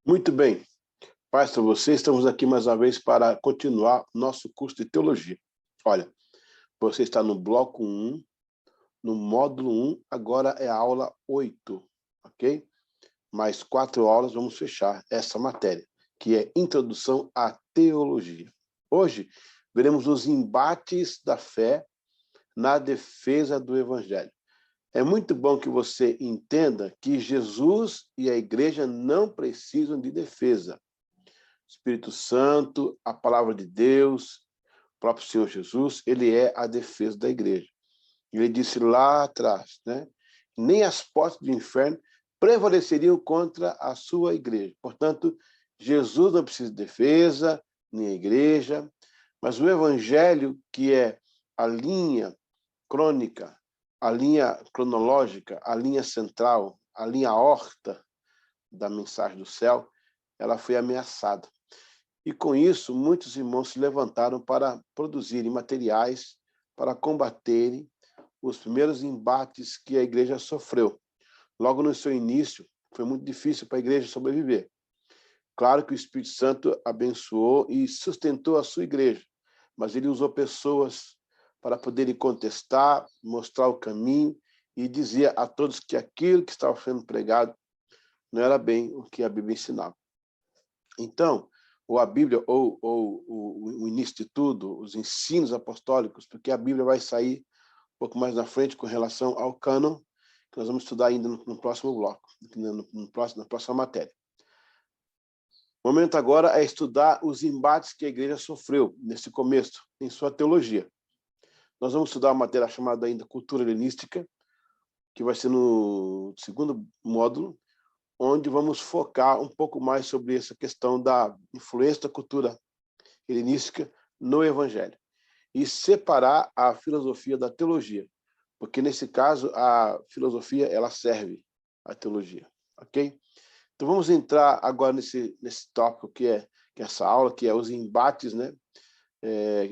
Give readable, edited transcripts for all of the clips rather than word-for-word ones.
Muito bem. Paz para você, estamos aqui mais uma vez para continuar nosso curso de teologia. Olha, você está no bloco 1, no módulo 1, agora é a aula 8, ok? Mais 4 aulas vamos fechar essa matéria, que é Introdução à Teologia. Hoje, veremos os embates da fé na defesa do Evangelho. É muito bom que você entenda que Jesus e a igreja não precisam de defesa. Espírito Santo, a palavra de Deus, o próprio Senhor Jesus, ele é a defesa da igreja. Ele disse lá atrás, né? Nem as portas do inferno prevaleceriam contra a sua igreja. Portanto, Jesus não precisa de defesa, nem a igreja, mas o evangelho, que é a linha crônica, a linha cronológica, a linha central, a linha horta da mensagem do céu, ela foi ameaçada. E com isso, muitos irmãos se levantaram para produzirem materiais para combaterem os primeiros embates que a igreja sofreu. Logo no seu início, foi muito difícil para a igreja sobreviver. Claro que o Espírito Santo abençoou e sustentou a sua igreja, mas ele usou pessoas para poderem contestar, mostrar o caminho e dizer a todos que aquilo que estava sendo pregado não era bem o que a Bíblia ensinava. Então, ou a Bíblia, ou o início de tudo, os ensinos apostólicos, porque a Bíblia vai sair um pouco mais na frente com relação ao cânon, que nós vamos estudar ainda no próximo bloco, na próxima matéria. O momento agora é estudar os embates que a igreja sofreu nesse começo, em sua teologia. Nós vamos estudar uma matéria chamada ainda Cultura Helenística, que vai ser no segundo módulo, onde vamos focar um pouco mais sobre essa questão da influência da cultura helenística no Evangelho. E separar a filosofia da teologia, porque nesse caso a filosofia ela serve à teologia, ok? Então vamos entrar agora nesse tópico que é essa aula, que é os embates, né,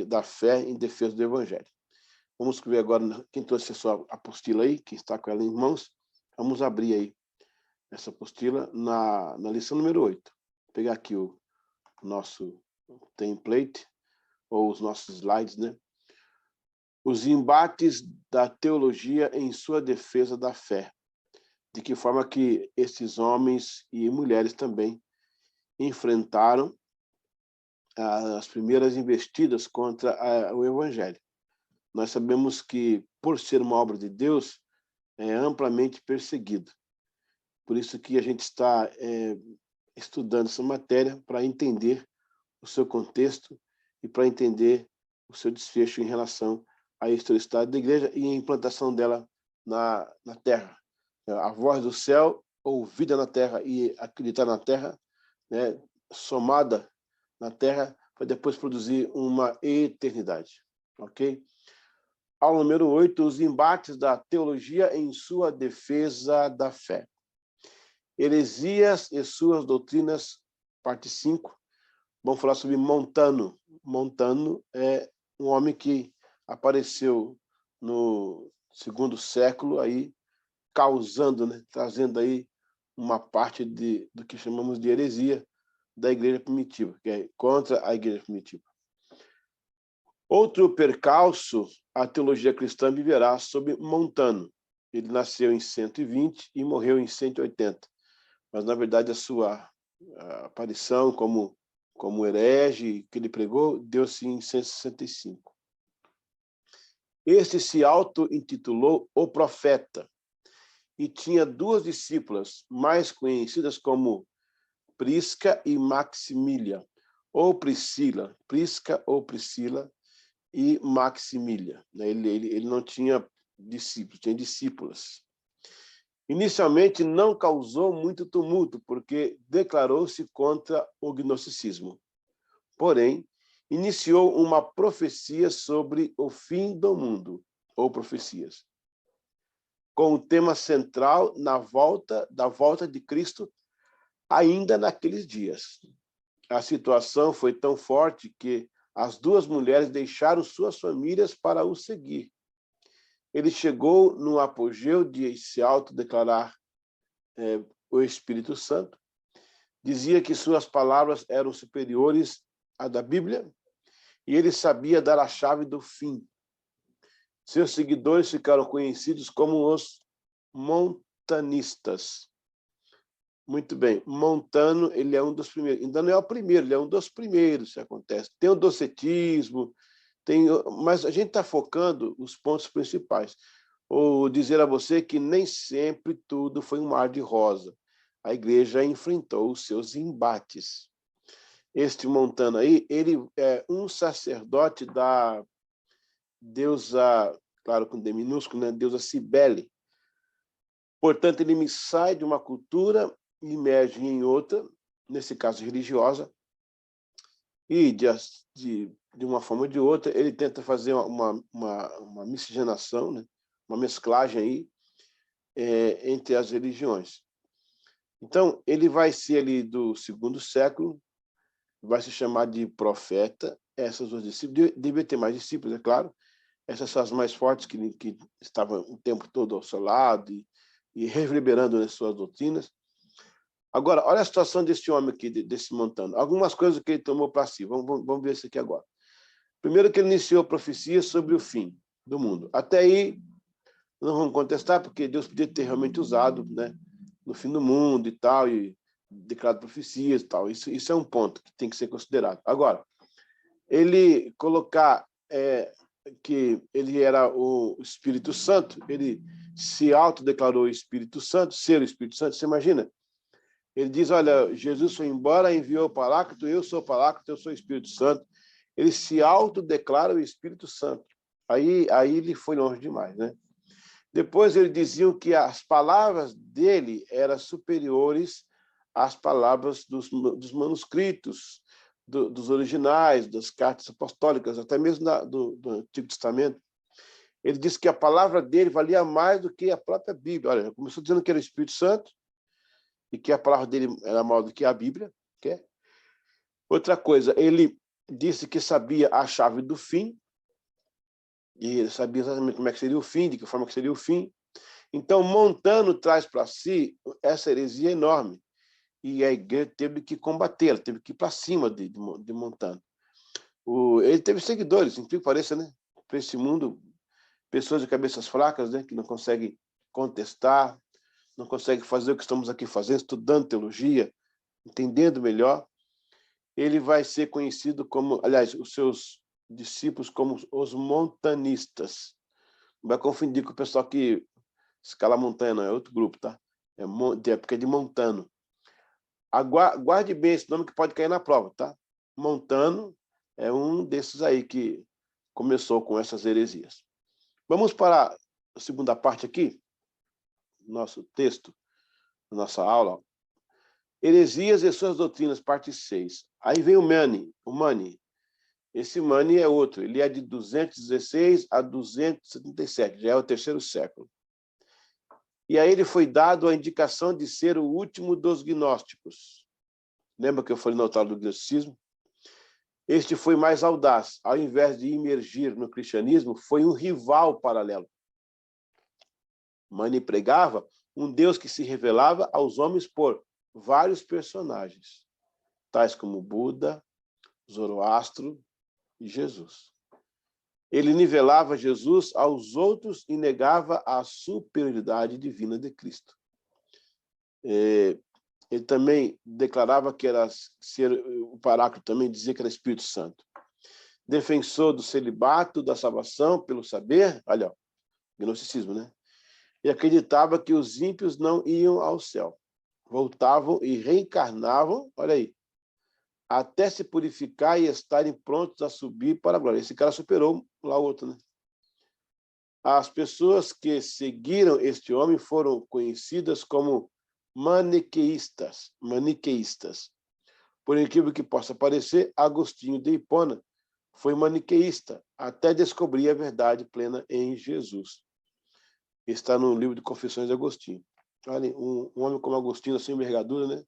da fé em defesa do Evangelho. Vamos escrever agora, quem trouxe a sua apostila aí, quem está com ela em mãos, vamos abrir aí essa apostila na lição número 8. Vou pegar aqui o nosso template, ou os nossos slides, né? Os embates da teologia em sua defesa da fé. De que forma que esses homens e mulheres também enfrentaram as primeiras investidas contra o Evangelho. Nós sabemos que, por ser uma obra de Deus, é amplamente perseguido. Por isso que a gente está estudando essa matéria para entender o seu contexto e para entender o seu desfecho em relação à historicidade da igreja e a implantação dela na terra. A voz do céu, ouvida na terra e acreditada na terra, né, somada na terra, para depois produzir uma eternidade. Ok? Aula número 8, os embates da teologia em sua defesa da fé. Heresias e suas doutrinas, parte 5. Vamos falar sobre Montano. Montano é um homem que apareceu no segundo século, aí, causando, né, trazendo aí uma parte do que chamamos de heresia da igreja primitiva, que é contra a igreja primitiva. Outro percalço, a teologia cristã viverá sob Montano. Ele nasceu em 120 e morreu em 180. Mas, na verdade, a sua aparição como herege que ele pregou deu-se em 165. Este se auto-intitulou o profeta e tinha duas discípulas mais conhecidas como Prisca e Maximília, ou Priscila, Prisca ou Priscila e Maximília. Ele não tinha discípulos, tinha discípulas. Inicialmente não causou muito tumulto, porque declarou-se contra o gnosticismo. Porém, iniciou uma profecia sobre o fim do mundo, ou profecias, com o tema central da volta de Cristo ainda naqueles dias. A situação foi tão forte que as duas mulheres deixaram suas famílias para o seguir. Ele chegou no apogeu de se autodeclarar o Espírito Santo, Dizia que suas palavras eram superiores à da Bíblia e ele sabia dar a chave do fim. Seus seguidores ficaram conhecidos como os montanistas. Muito bem, Montano, ele é um dos primeiros. Ainda não é o primeiro, ele é um dos primeiros que acontece. Tem o docetismo, mas a gente está focando os pontos principais. Ou dizer a você que nem sempre tudo foi um mar de rosa. A igreja enfrentou os seus embates. Este Montano aí, ele é um sacerdote da deusa, claro, com D minúsculo, né? Deusa Cibele. Portanto, ele me sai de uma cultura e emerge em outra, nesse caso religiosa, e de uma forma ou de outra, ele tenta fazer uma miscigenação, né? Uma mesclagem aí, entre as religiões. Então, ele vai ser ali do 2º século, vai se chamar de profeta. Essas duas discípulos, devia ter mais discípulos, é claro. Essas são as mais fortes que estavam o tempo todo ao seu lado e reverberando nas suas doutrinas. Agora, olha a situação desse homem aqui, desse Montano. Algumas coisas que ele tomou para si. Vamos ver isso aqui agora. Primeiro que ele iniciou profecias sobre o fim do mundo. Até aí, não vamos contestar, porque Deus podia ter realmente usado, né, no fim do mundo e tal, e declarado profecias e tal. Isso é um ponto que tem que ser considerado. Agora, ele colocar que ele era o Espírito Santo, ele se autodeclarou o Espírito Santo, ser o Espírito Santo, você imagina? Ele diz, olha, Jesus foi embora, enviou o Paráclito, eu sou o Paráclito, eu sou o Espírito Santo. Ele se autodeclara o Espírito Santo. Aí ele foi longe demais, né? Depois ele dizia que as palavras dele eram superiores às palavras dos manuscritos, dos originais, das cartas apostólicas, até mesmo do Antigo Testamento. Ele disse que a palavra dele valia mais do que a própria Bíblia. Olha, começou dizendo que era o Espírito Santo e que a palavra dele era maior do que a Bíblia. Okay? Outra coisa, ele disse que sabia a chave do fim, e ele sabia exatamente como é que seria o fim, de que forma que seria o fim. Então, Montano traz para si essa heresia enorme, e a igreja teve que combatê-la, teve que ir para cima de Montano. Ele teve seguidores, incrível que pareça, né? Para esse mundo, pessoas de cabeças fracas, né? Que não conseguem contestar, não conseguem fazer o que estamos aqui fazendo, estudando teologia, entendendo melhor. Ele vai ser conhecido como, aliás, os seus discípulos como os montanistas. Não vai confundir com o pessoal que escala montanha, não, é outro grupo, tá? É porque é de Montano. Guarde bem esse nome que pode cair na prova, tá? Montano é um desses aí que começou com essas heresias. Vamos para a segunda parte aqui, nosso texto, nossa aula. Heresias e suas doutrinas, parte 6. Aí vem o Mani. Esse Mani é outro, ele é de 216 a 277, já é o 3º século. E a ele foi dado a indicação de ser o último dos gnósticos. Lembra que eu falei no altar do gnosticismo? Este foi mais audaz. Ao invés de imergir no cristianismo, foi um rival paralelo. Mani pregava um Deus que se revelava aos homens por vários personagens, tais como Buda, Zoroastro e Jesus. Ele nivelava Jesus aos outros e negava a superioridade divina de Cristo. Ele também declarava que era ser o Paráclito, também dizia que era Espírito Santo. Defensor do celibato, da salvação pelo saber, olha, ó, gnosticismo, né? E acreditava que os ímpios não iam ao céu. Voltavam e reencarnavam, olha aí, até se purificar e estarem prontos a subir para a glória. Esse cara superou lá o outro, né? As pessoas que seguiram este homem foram conhecidas como maniqueístas. Por incrível que possa parecer, Agostinho de Hipona foi maniqueísta até descobrir a verdade plena em Jesus. Está no livro de Confissões de Agostinho. Olha, um homem como Agostinho, assim, envergadura, né?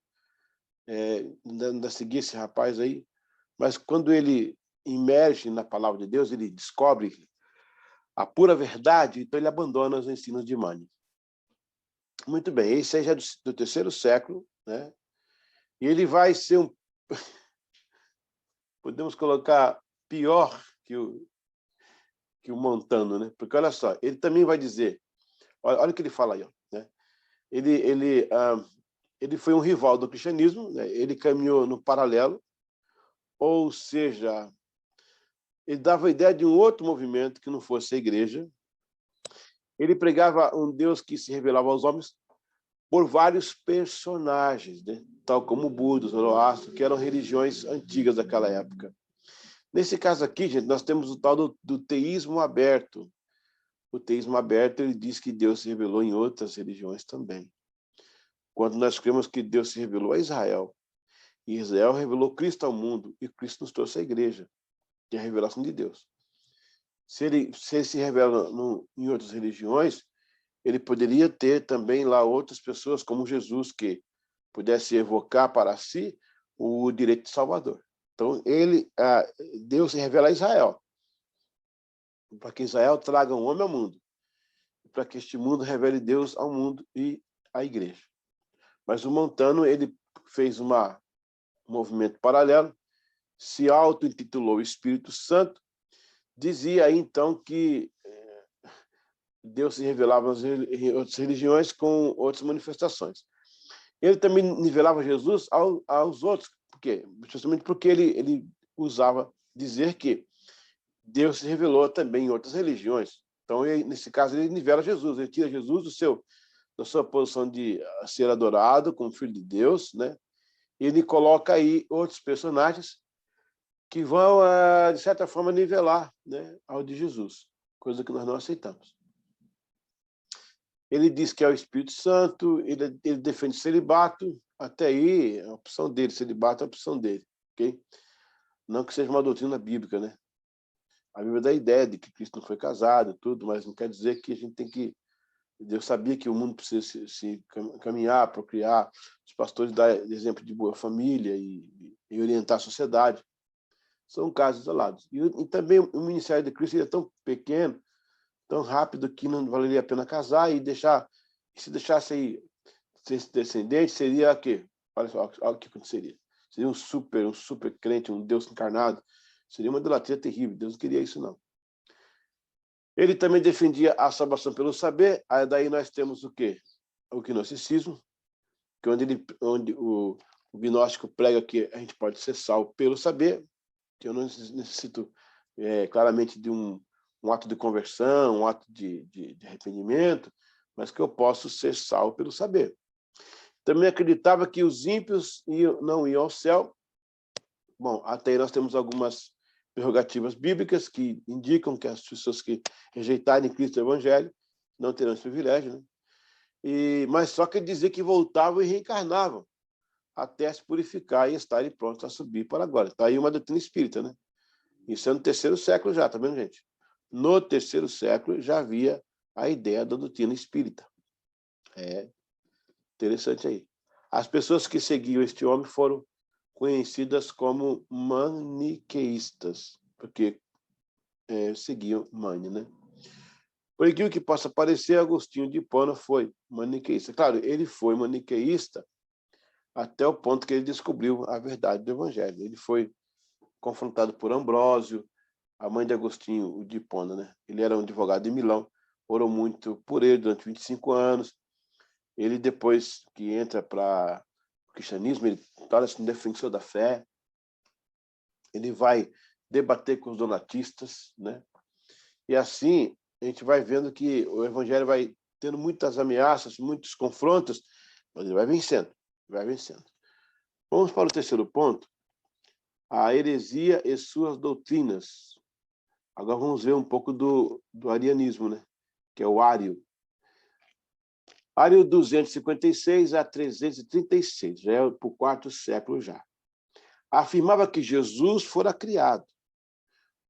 Ainda seguir esse rapaz aí. Mas quando ele imerge na palavra de Deus, ele descobre a pura verdade, então ele abandona os ensinos de Mani. Muito bem, esse aí já é do 3º século, né? E ele vai ser podemos colocar pior que o Montano, né? Porque olha só, ele também vai dizer, olha o que ele fala aí, ó, né? Ele foi um rival do cristianismo, né? Ele caminhou no paralelo, ou seja, ele dava a ideia de um outro movimento que não fosse a igreja. Ele pregava um Deus que se revelava aos homens por vários personagens, né? Tal como o Buda, o Zoroastro, que eram religiões antigas daquela época. Nesse caso aqui, gente, nós temos o tal do teísmo aberto. O teísmo aberto, ele diz que Deus se revelou em outras religiões também. Quando nós cremos que Deus se revelou a Israel, e Israel revelou Cristo ao mundo, e Cristo nos trouxe a igreja, que é a revelação de Deus. Se ele se revela em outras religiões, ele poderia ter também lá outras pessoas, como Jesus, que pudesse evocar para si o direito de Salvador. Então, Deus se revela a Israel, para que Israel traga um homem ao mundo, para que este mundo revele Deus ao mundo e à igreja. Mas o Montano, ele fez um movimento paralelo, se auto-intitulou Espírito Santo, dizia aí, então, que Deus se revelava em outras religiões com outras manifestações. Ele também nivelava Jesus aos outros, por quê? Justamente porque ele usava dizer que Deus se revelou também em outras religiões. Então, nesse caso, ele nivela Jesus, ele tira Jesus da sua posição de ser adorado como filho de Deus, né? E ele coloca aí outros personagens que vão, de certa forma, nivelar, né, ao de Jesus, coisa que nós não aceitamos. Ele diz que é o Espírito Santo, ele defende celibato, até aí é a opção dele, celibato é a opção dele, ok? Não que seja uma doutrina bíblica, né? A Bíblia dá a ideia de que Cristo não foi casado, tudo, mas não quer dizer que a gente tem que... Deus sabia que o mundo precisa se caminhar, procriar, os pastores dão exemplo de boa família e orientar a sociedade. São casos isolados. E também o ministério de Cristo é tão pequeno, tão rápido, que não valeria a pena casar e deixar... Se deixasse aí ser descendente, seria o quê? Olha só o que aconteceria. Seria um super crente, um Deus encarnado. Seria uma idolatria terrível. Deus não queria isso, não. Ele também defendia a salvação pelo saber. Aí daí nós temos o quê? O gnosticismo, que onde o gnóstico prega que a gente pode ser salvo pelo saber, que eu não necessito claramente de um ato de conversão, um ato de arrependimento, mas que eu posso ser salvo pelo saber. Também acreditava que os ímpios não iam ao céu. Bom, até aí nós temos algumas prerrogativas bíblicas que indicam que as pessoas que rejeitarem Cristo e o Evangelho não terão esse privilégio, né? Mas só que dizer que voltavam e reencarnavam até se purificar e estarem prontos a subir para agora. Está aí uma doutrina espírita, né? Isso é no 3º século já, tá vendo, gente? No 3º século já havia a ideia da doutrina espírita. É interessante aí. As pessoas que seguiam este homem foram conhecidas como maniqueístas, porque seguiam Mani, né? Por aquilo que possa parecer, Agostinho de Hipona foi maniqueísta. Claro, ele foi maniqueísta até o ponto que ele descobriu a verdade do Evangelho. Ele foi confrontado por Ambrósio, a mãe de Agostinho, o de Hipona, né? Ele era um advogado de Milão, orou muito por ele durante 25 anos. Ele, depois que entra para o cristianismo, ele torna-se um defensor da fé. Ele vai debater com os donatistas, né? E assim, a gente vai vendo que o evangelho vai tendo muitas ameaças, muitos confrontos, mas ele vai vencendo, vai vencendo. Vamos para o 3º ponto, a heresia e suas doutrinas. Agora vamos ver um pouco do arianismo, né? Que é o ário. Ário 256 a 336, já é para o 4º século já. Afirmava que Jesus fora criado,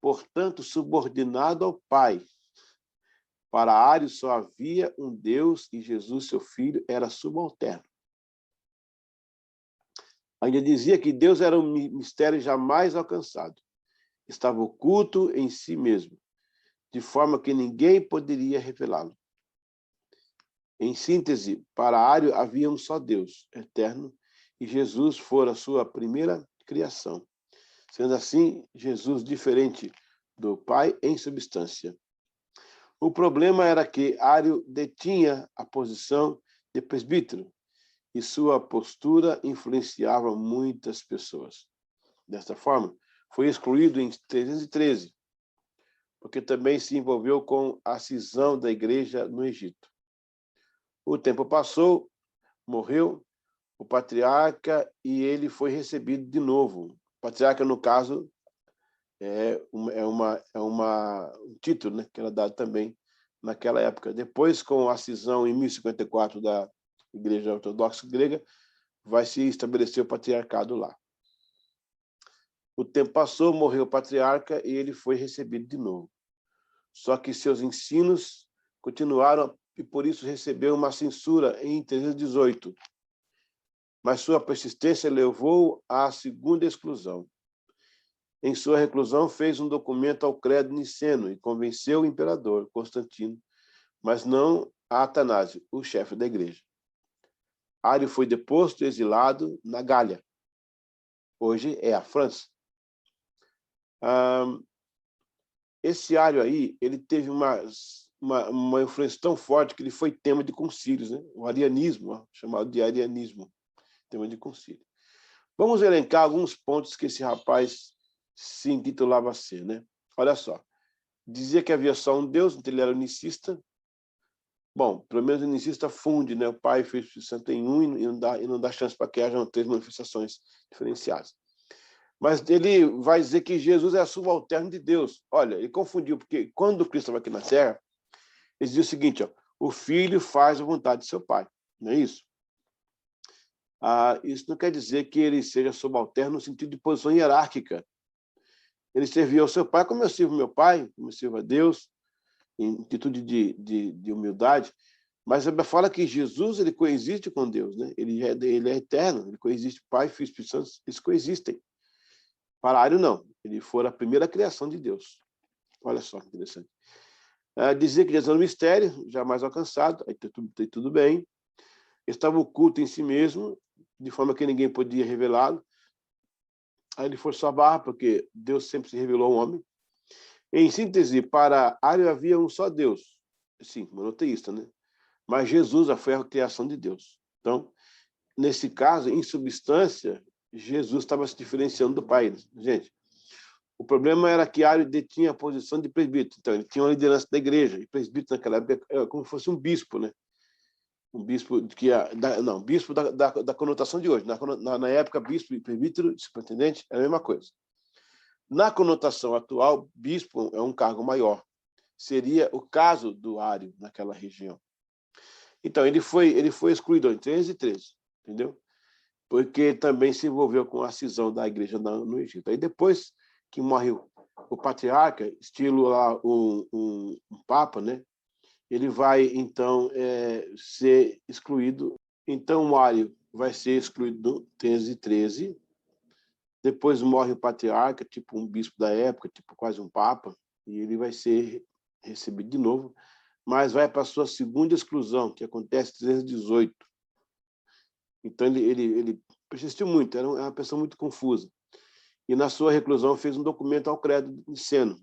portanto subordinado ao Pai. Para Ário só havia um Deus e Jesus, seu filho, era subalterno. Ainda dizia que Deus era um mistério jamais alcançado. Estava oculto em si mesmo, de forma que ninguém poderia revelá-lo. Em síntese, para Ário havia um só Deus, eterno, e Jesus fora sua primeira criação. Sendo assim, Jesus diferente do Pai em substância. O problema era que Ário detinha a posição de presbítero e sua postura influenciava muitas pessoas. Desta forma, foi excluído em 313, porque também se envolveu com a cisão da igreja no Egito. O tempo passou, morreu o patriarca e ele foi recebido de novo. O patriarca, no caso, um título, né, que era dado também naquela época. Depois, com a cisão em 1054 da Igreja Ortodoxa Grega, vai se estabelecer o patriarcado lá. O tempo passou, morreu o patriarca e ele foi recebido de novo. Só que seus ensinos continuaram e por isso recebeu uma censura em 318. Mas sua persistência levou à segunda exclusão. Em sua reclusão, fez um documento ao credo niceno e convenceu o imperador Constantino, mas não a Atanásio, o chefe da igreja. Ário foi deposto e exilado na Gália. Hoje é a França. Esse Ário aí, ele teve uma influência tão forte que ele foi tema de concílios, né? O arianismo, chamado de arianismo, tema de concílio. Vamos elencar alguns pontos que esse rapaz se intitulava ser, né? Olha só. Dizia que havia só um Deus, então ele era unicista. Bom, pelo menos o unicista funde, né? O Pai, Filho e Espírito Santo em um e não dá chance para que hajam três manifestações diferenciadas. Mas ele vai dizer que Jesus é a subalterno de Deus. Olha, ele confundiu, porque quando Cristo estava aqui na Terra, ele dizia o seguinte, ó, o Filho faz a vontade de seu Pai. Não é isso? Isso não quer dizer que ele seja subalterno no sentido de posição hierárquica. Ele servia ao seu Pai como eu sirvo meu Pai, como eu sirvo a Deus, em atitude de humildade. Mas a Bíblia fala que Jesus ele coexiste com Deus, né? Ele é eterno, ele coexiste, Pai, Filho e Espírito Santo, eles coexistem. Para Ário, não. Ele foi a primeira criação de Deus. Olha só que interessante. Dizia que Jesus era um mistério, jamais alcançado, aí tudo bem. Estava oculto em si mesmo, de forma que ninguém podia revelá-lo. Aí ele forçou a barra, porque Deus sempre se revelou ao homem. Em síntese, para Ário havia um só Deus. Sim, monoteísta, né? Mas Jesus já foi a criação de Deus. Então, nesse caso, em substância, Jesus estava se diferenciando do Pai. Gente, o problema era que Ário detinha a posição de presbítero. Então, ele tinha uma liderança da igreja. E presbítero, naquela época, era como se fosse um bispo, né? Um bispo que bispo da conotação de hoje. Na época, bispo e presbítero, superintendente, é a mesma coisa. Na conotação atual, bispo é um cargo maior. Seria o caso do Ário naquela região. Então, ele foi excluído em 313, entendeu? Porque também se envolveu com a cisão da igreja no Egito. Aí depois que morre o patriarca, estilo lá um papa, né? Ele vai, então, ser excluído. Então, o Ário vai ser excluído no 313. Depois morre o patriarca, tipo um bispo da época, tipo quase um papa, e ele vai ser recebido de novo, mas vai para a sua segunda exclusão, que acontece em 318. Então, ele persistiu muito, era uma pessoa muito confusa. E, na sua reclusão, fez um documento ao credo niceno,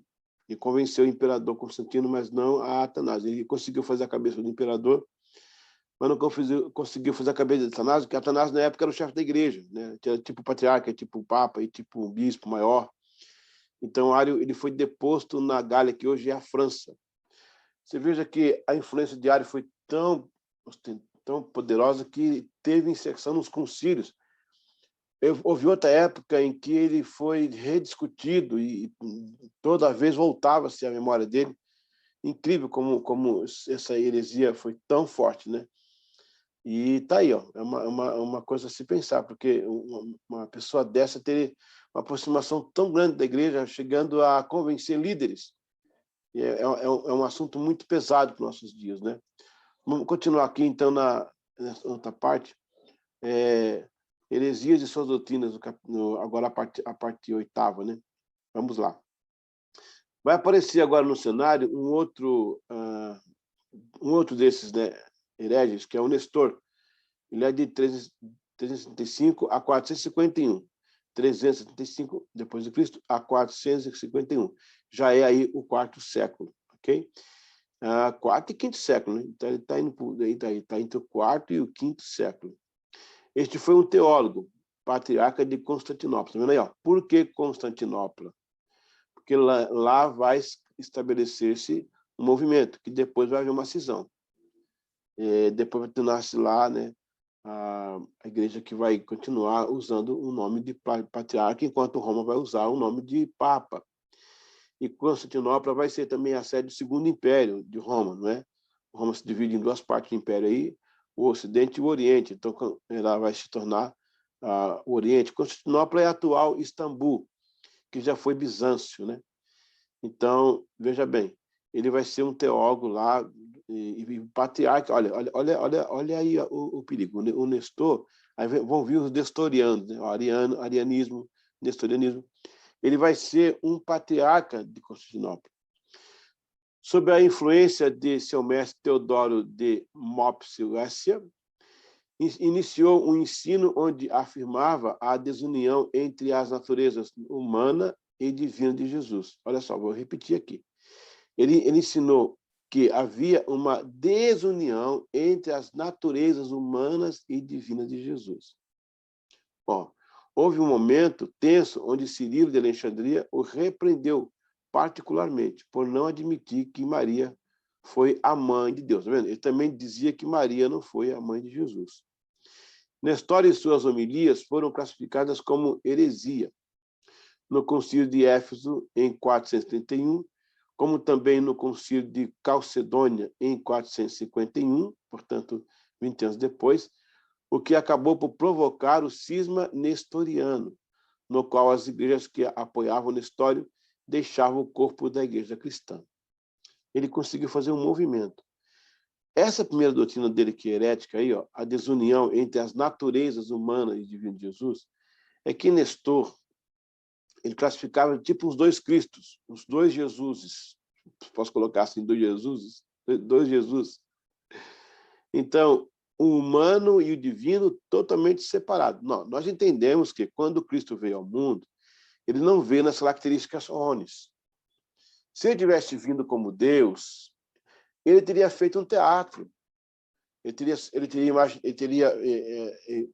e convenceu o imperador Constantino, mas não a Atanásio. Ele conseguiu fazer a cabeça do imperador, mas não conseguiu fazer a cabeça de Atanásio, porque Atanásio, na época, era o chefe da igreja, né? Tinha tipo patriarca, tipo papa, e tipo um bispo maior. Então, Ário ele foi deposto na Gália, que hoje é a França. Você veja que a influência de Ário foi tão poderosa que teve inserção nos concílios. Houve outra época em que ele foi rediscutido e toda vez voltava-se à memória dele. Incrível como essa heresia foi tão forte, né? E tá aí, ó, é uma coisa a se pensar, porque uma pessoa dessa ter uma aproximação tão grande da igreja, chegando a convencer líderes, é um assunto muito pesado para os nossos dias, né? Vamos continuar aqui, então, nessa outra parte. Heresias e suas doutrinas, agora a parte oitava, né? Vamos lá. Vai aparecer agora no cenário um outro desses, né, hereges, que é o Nestor. Ele é de 375 a 451. 375 depois de Cristo a 451. Já é aí o quarto século, ok? Quarto e quinto século, né? Então ele está entre o quarto e o quinto século. Este foi um teólogo, patriarca de Constantinopla. Tá vendo aí, ó? Por que Constantinopla? Porque lá vai estabelecer-se um movimento, que depois vai haver uma cisão. Depois nasce lá, né, a igreja que vai continuar usando o nome de patriarca, enquanto Roma vai usar o nome de papa. E Constantinopla vai ser também a sede do Segundo Império de Roma, não é? Roma se divide em duas partes do Império aí, o Ocidente e o Oriente. Então, ela vai se tornar o Oriente. Constantinopla é a atual Istambul, que já foi Bizâncio, né? Então, veja bem, ele vai ser um teólogo lá, e patriarca. Olha aí o perigo. O Nestor, aí vão vir os nestorianos, né? O arianismo, nestorianismo. Ele vai ser um patriarca de Constantinopla. Sob a influência de seu mestre Teodoro de Mopsuestia, iniciou um ensino onde afirmava a desunião entre as naturezas humana e divina de Jesus. Olha só, vou repetir aqui. Ele ensinou que havia uma desunião entre as naturezas humanas e divinas de Jesus. Bom, houve um momento tenso onde Cirilo de Alexandria o repreendeu particularmente por não admitir que Maria foi a mãe de Deus. Tá vendo? Ele também dizia que Maria não foi a mãe de Jesus. Nestor e suas homilias foram classificadas como heresia no Concílio de Éfeso, em 431, como também no Concílio de Calcedônia, em 451, portanto, 20 anos depois, o que acabou por provocar o cisma nestoriano, no qual as igrejas que apoiavam Nestório deixavam o corpo da igreja cristã. Ele conseguiu fazer um movimento. Essa primeira doutrina dele, que é herética, aí, ó, a desunião entre as naturezas humanas e divino de Jesus, é que Nestor ele classificava tipo os dois Cristos, os dois Jesuses. Posso colocar assim, dois Jesuses? Dois Jesus. Então, o humano e o divino totalmente separados. Não, nós entendemos que quando Cristo veio ao mundo, ele não veio nas características onis. Se ele tivesse vindo como Deus, ele teria feito um teatro. Ele teria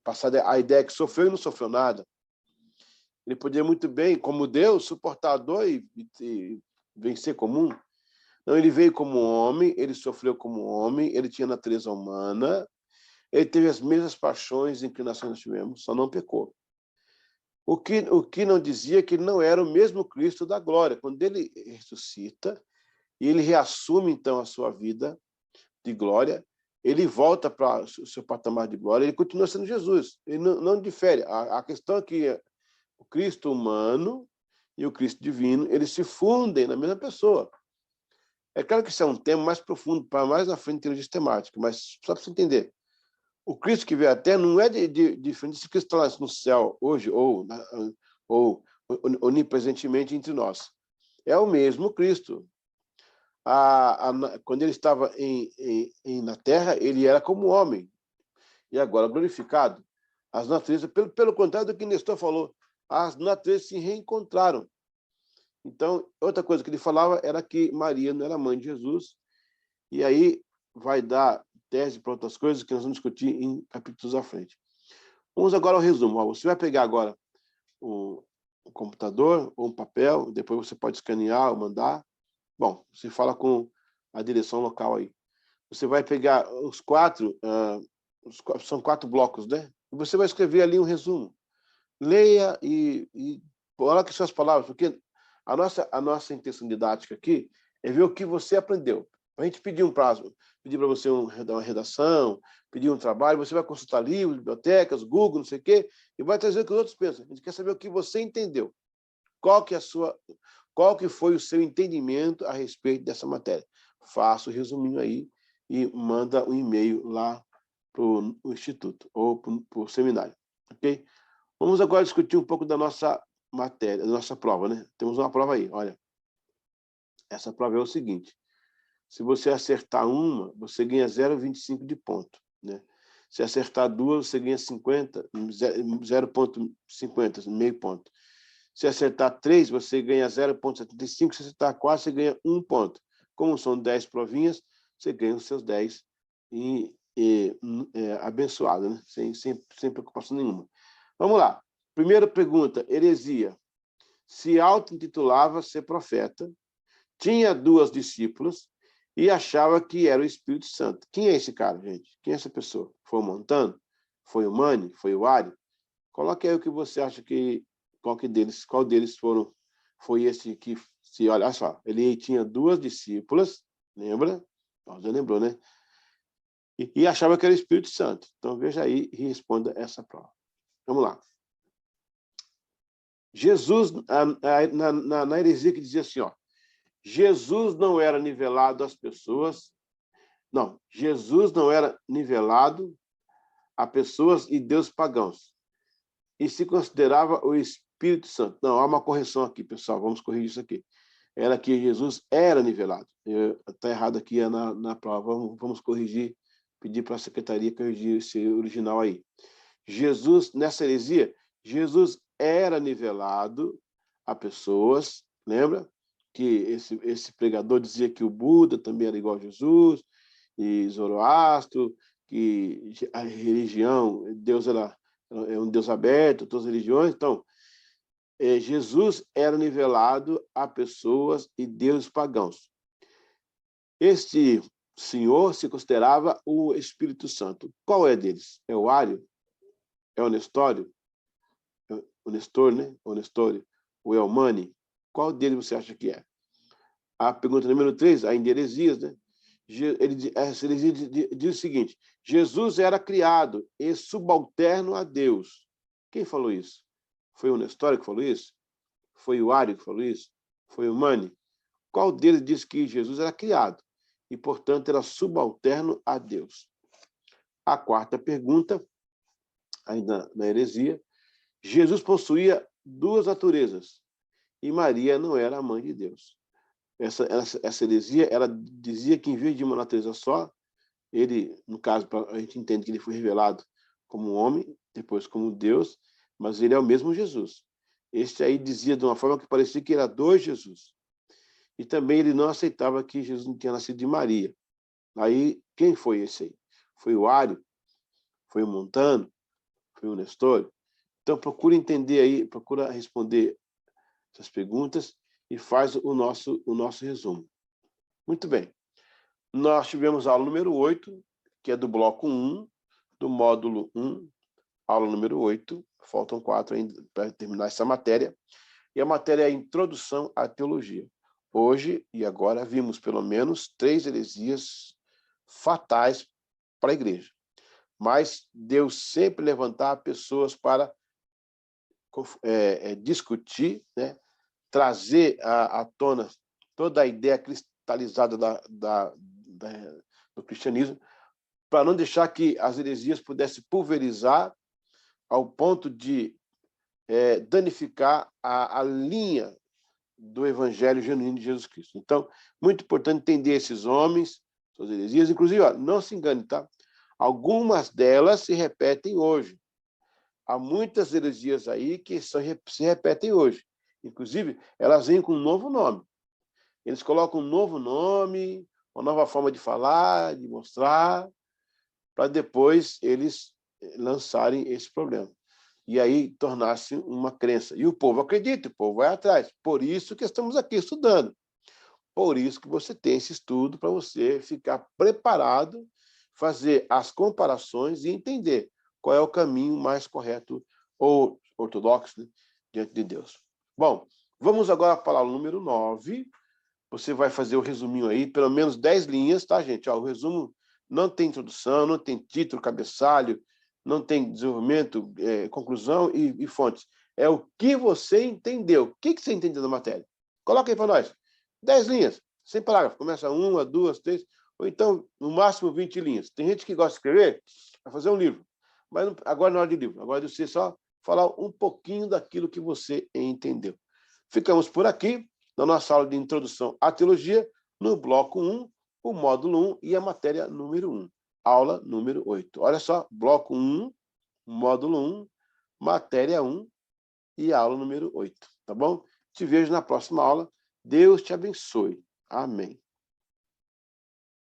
passado a ideia que sofreu e não sofreu nada. Ele poderia muito bem, como Deus, suportar a dor e vencer comum. Não, ele veio como homem, ele sofreu como homem, ele tinha natureza humana, ele teve as mesmas paixões e inclinações que nós tivemos, só não pecou. O que não dizia que ele não era o mesmo Cristo da glória. Quando ele ressuscita e ele reassume, então, a sua vida de glória, ele volta para o seu patamar de glória, ele continua sendo Jesus. Ele não difere. A questão é que o Cristo humano e o Cristo divino, eles se fundem na mesma pessoa. É claro que isso é um tema mais profundo, para mais na frente em termos de sistemática, mas só para você entender. O Cristo que veio à Terra não é diferente desse Cristo que está lá no céu hoje, ou onipresentemente entre nós. É o mesmo Cristo. Quando ele estava na Terra, ele era como homem. E agora, glorificado, as naturezas, pelo contrário do que Nestor falou, as naturezas se reencontraram. Então, outra coisa que ele falava era que Maria não era mãe de Jesus, e aí vai dar tese para outras coisas que nós vamos discutir em capítulos à frente. Vamos agora ao resumo. Você vai pegar agora o computador ou um papel, depois você pode escanear ou mandar. Bom, você fala com a direção local aí. Você vai pegar os quatro, são 4 blocos, né? E você vai escrever ali um resumo. Leia e coloque suas palavras, porque a nossa intenção didática aqui é ver o que você aprendeu. A gente pedir um prazo, pedir para você uma redação, pedir um trabalho, você vai consultar livros, bibliotecas, Google, não sei o quê, e vai trazer o que os outros pensam. A gente quer saber o que você entendeu. Qual que foi o seu entendimento a respeito dessa matéria? Faça o resuminho aí e manda um e-mail lá para o Instituto ou para o seminário, ok? Vamos agora discutir um pouco da nossa matéria, da nossa prova, né? Temos uma prova aí, olha. Essa prova é o seguinte: se você acertar uma, você ganha 0,25 de ponto, né? Se acertar 2, você ganha 50, 0,50, meio ponto. Se acertar 3, você ganha 0,75. Se acertar 4, você ganha 1 ponto. Como são 10 provinhas, você ganha os seus 10 abençoado, né? Sem preocupação nenhuma. Vamos lá. Primeira pergunta, heresia. Se auto-intitulava ser profeta, tinha 2 discípulas e achava que era o Espírito Santo. Quem é esse cara, gente? Quem é essa pessoa? Foi o Montano? Foi o Mani? Foi o Ari? Coloque aí o que você acha que... Qual deles foi esse que... Olha só, ele tinha 2 discípulas, lembra? Já lembrou, né? E achava que era o Espírito Santo. Então, veja aí e responda essa prova. Vamos lá. Jesus, na heresia que dizia assim, ó, Jesus não era nivelado às pessoas... Não, Jesus não era nivelado a pessoas e deuses pagãos. E se considerava o Espírito Santo. Não, há uma correção aqui, pessoal. Vamos corrigir isso aqui. Era que Jesus era nivelado. Está errado aqui na prova. Vamos corrigir, pedir para a secretaria corrigir esse original aí. Jesus, nessa heresia, Jesus era nivelado a pessoas. Lembra? Que esse pregador dizia que o Buda também era igual a Jesus, e Zoroastro, que a religião, Deus é um Deus aberto, todas as religiões. Então, Jesus era nivelado a pessoas e deuses pagãos. Este senhor se considerava o Espírito Santo. Qual é deles? É o Ário? É o Nestório? O Nestor, né? O Nestório? O Elmani? Qual deles você acha que é? A pergunta número 3, ainda heresias, né? Essa heresia diz o seguinte: Jesus era criado e subalterno a Deus. Quem falou isso? Foi o Nestório que falou isso? Foi o Ário que falou isso? Foi o Mani? Qual deles disse que Jesus era criado e, portanto, era subalterno a Deus? A quarta pergunta, ainda na heresia: Jesus possuía 2 naturezas e Maria não era a mãe de Deus. Essa heresia, ela dizia que, em vez de uma natureza só, ele, no caso, a gente entende que ele foi revelado como homem, depois como Deus, mas ele é o mesmo Jesus. Este aí dizia de uma forma que parecia que era 2 Jesus. E também ele não aceitava que Jesus não tinha nascido de Maria. Aí, quem foi esse aí? Foi o Ário? Foi o Montano? Foi o Nestor? Então, procura entender aí, procura responder essas perguntas e faz o nosso resumo. Muito bem. Nós tivemos a aula número 8, que é do bloco 1, do módulo 1, aula número 8. Faltam 4 ainda para terminar essa matéria. E a matéria é a Introdução à Teologia. Hoje e agora vimos pelo menos 3 heresias fatais para a igreja. Mas Deus sempre levantar pessoas para discutir, né? Trazer à tona toda a ideia cristalizada do cristianismo, para não deixar que as heresias pudessem pulverizar ao ponto de danificar a linha do evangelho genuíno de Jesus Cristo. Então, muito importante entender esses homens, suas heresias. Inclusive, ó, não se engane, tá? Algumas delas se repetem hoje. Há muitas heresias aí que se repetem hoje. Inclusive, elas vêm com um novo nome. Eles colocam um novo nome, uma nova forma de falar, de mostrar, para depois eles lançarem esse problema. E aí tornar-se uma crença. E o povo acredita, o povo vai atrás. Por isso que estamos aqui estudando. Por isso que você tem esse estudo, para você ficar preparado, fazer as comparações e entender qual é o caminho mais correto ou ortodoxo, né, diante de Deus. Bom, vamos agora para a aula número 9. Você vai fazer o resuminho aí, pelo menos 10 linhas, tá, gente? Ó, o resumo não tem introdução, não tem título, cabeçalho, não tem desenvolvimento, conclusão e fontes. É o que você entendeu. O que você entendeu da matéria? Coloca aí para nós. 10 linhas, sem parágrafo. Começa 1, 2, 3, ou então, no máximo, 20 linhas. Tem gente que gosta de escrever, vai fazer um livro. Mas agora não é hora de livro. Agora é de você só falar um pouquinho daquilo que você entendeu. Ficamos por aqui na nossa aula de Introdução à Teologia, no bloco 1, o módulo 1 e a matéria número 1. aula número 8. Olha só, bloco 1, módulo 1, matéria 1 e aula número 8, tá bom? Te vejo na próxima aula. Deus te abençoe. Amém.